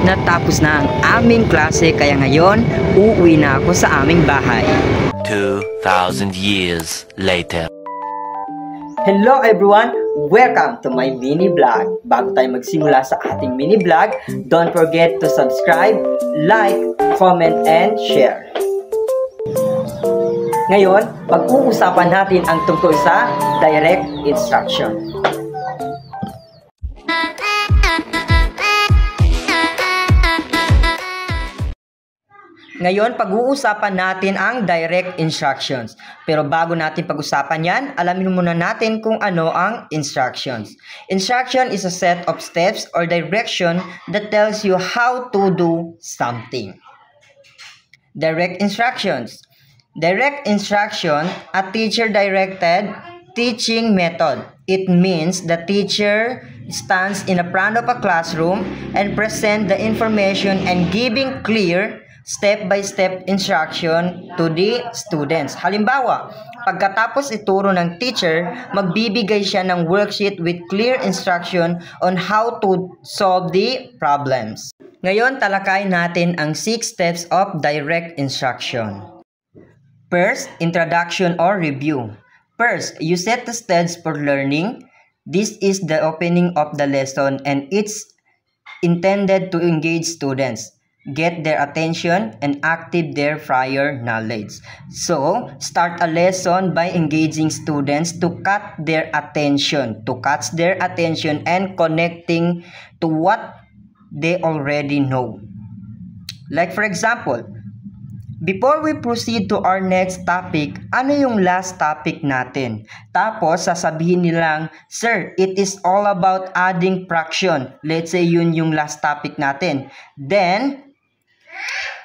natapos na ang aming klase kaya ngayon uuwi na ako sa aming bahay. 2,000 years later. Hello everyone! Welcome to my mini vlog. Bago tayo magsimula sa ating mini vlog, don't forget to subscribe, like, comment, and share. Ngayon, pag-uusapan natin ang tungkol sa direct instruction. Ngayon, pag-uusapan natin ang direct instructions. Pero bago natin pag-usapan yan, alamin muna natin kung ano ang instructions. Instruction is a set of steps or direction that tells you how to do something. Direct instructions. Direct instruction, a teacher-directed teaching method. It means the teacher stands in the front of a classroom and present the information and giving clear step-by-step instruction to the students. Halimbawa, pagkatapos ituro ng teacher, magbibigay siya ng worksheet with clear instruction on how to solve the problems. Ngayon, talakayin natin ang 6 steps of direct instruction. First, introduction or review. First, you set the stage for learning. This is the opening of the lesson and it's intended to engage students, get their attention, and activate their prior knowledge. So, start a lesson by engaging students to catch their attention and connecting to what they already know. Like for example, before we proceed to our next topic, ano yung last topic natin? Tapos, sasabihin nilang, Sir, it is all about adding fraction. Let's say yun yung last topic natin. Then,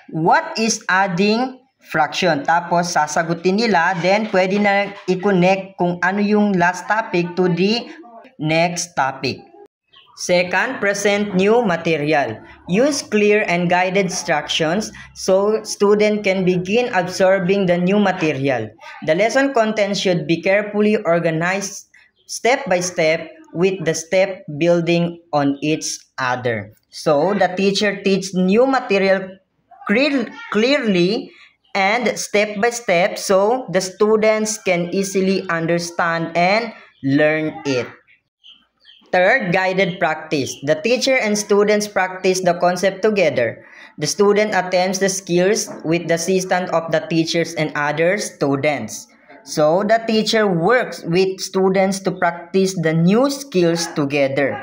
what is adding fraction? Tapos sasagutin nila, then pwede na i-connect kung ano yung last topic to the next topic. Second, present new material. Use clear and guided instructions so student can begin absorbing the new material. The lesson content should be carefully organized step by step with the step building on each other. So, the teacher teaches new material clearly and step by step so the students can easily understand and learn it. Third, guided practice. The teacher and students practice the concept together. The student attempts the skills with the assistance of the teachers and other students. So, the teacher works with students to practice the new skills together.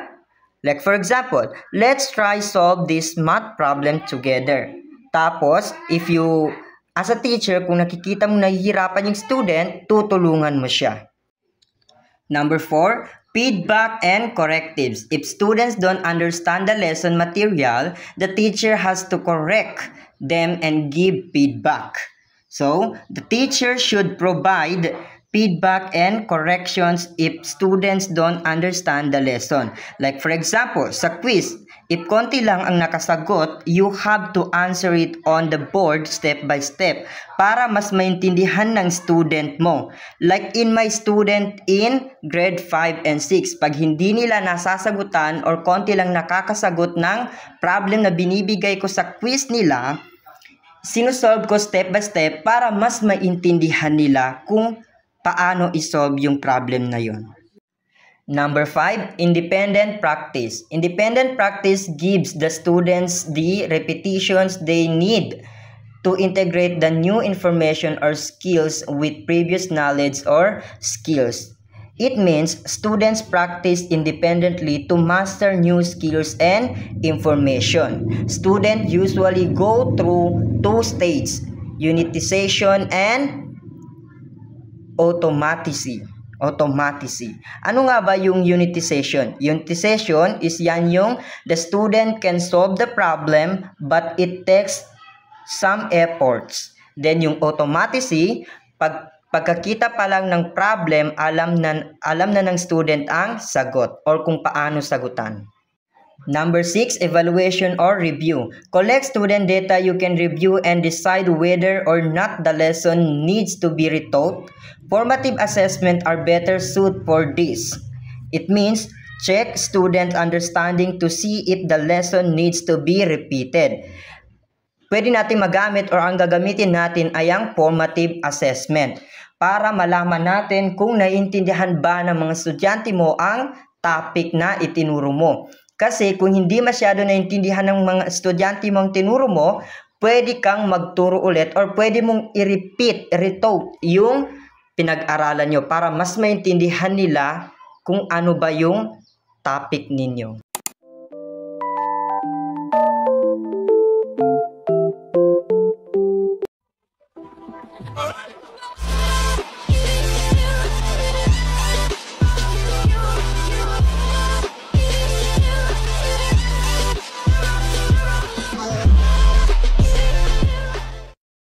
Like for example, let's try solve this math problem together. Tapos, if you, as a teacher, kung nakikita mo nahihirapan yung student, tutulungan mo siya. Number 4, feedback and correctives. If students don't understand the lesson material, the teacher has to correct them and give feedback. So, the teacher should provide feedback and corrections if students don't understand the lesson. Like for example, sa quiz, if konti lang ang nakasagot, you have to answer it on the board step by step para mas maintindihan ng student mo. Like in my student in grade 5 and 6, pag hindi nila nasasagutan or konti lang nakakasagot ng problem na binibigay ko sa quiz nila, sinusolve ko step by step para mas maintindihan nila kung paano isolve yung problem na yun. Number 5, independent practice. Independent practice gives the students the repetitions they need to integrate the new information or skills with previous knowledge or skills. It means students practice independently to master new skills and information. Students usually go through 2 stages, unitization and automaticity. Ano nga ba yung unitization? Unitization is yan yung the student can solve the problem but it takes some efforts. Then yung automaticity, pagkakita pa lang ng problem, alam na ng student ang sagot or kung paano sagutan. Number 6, evaluation or review. Collect student data you can review and decide whether or not the lesson needs to be retaught. Formative assessment are better suited for this. It means Check student understanding to see if the lesson needs to be repeated. Pwede natin magamit or ang gagamitin natin ay ang formative assessment para malaman natin kung naiintindihan ba ng mga estudyante mo ang topic na itinuro mo. Kasi kung hindi masyado naiintindihan ng mga estudyante mong tinuro mo, pwede kang magturo ulit or pwede mong i-repeat, retouch yung pinag-aralan nyo para mas maintindihan nila kung ano ba yung topic ninyo.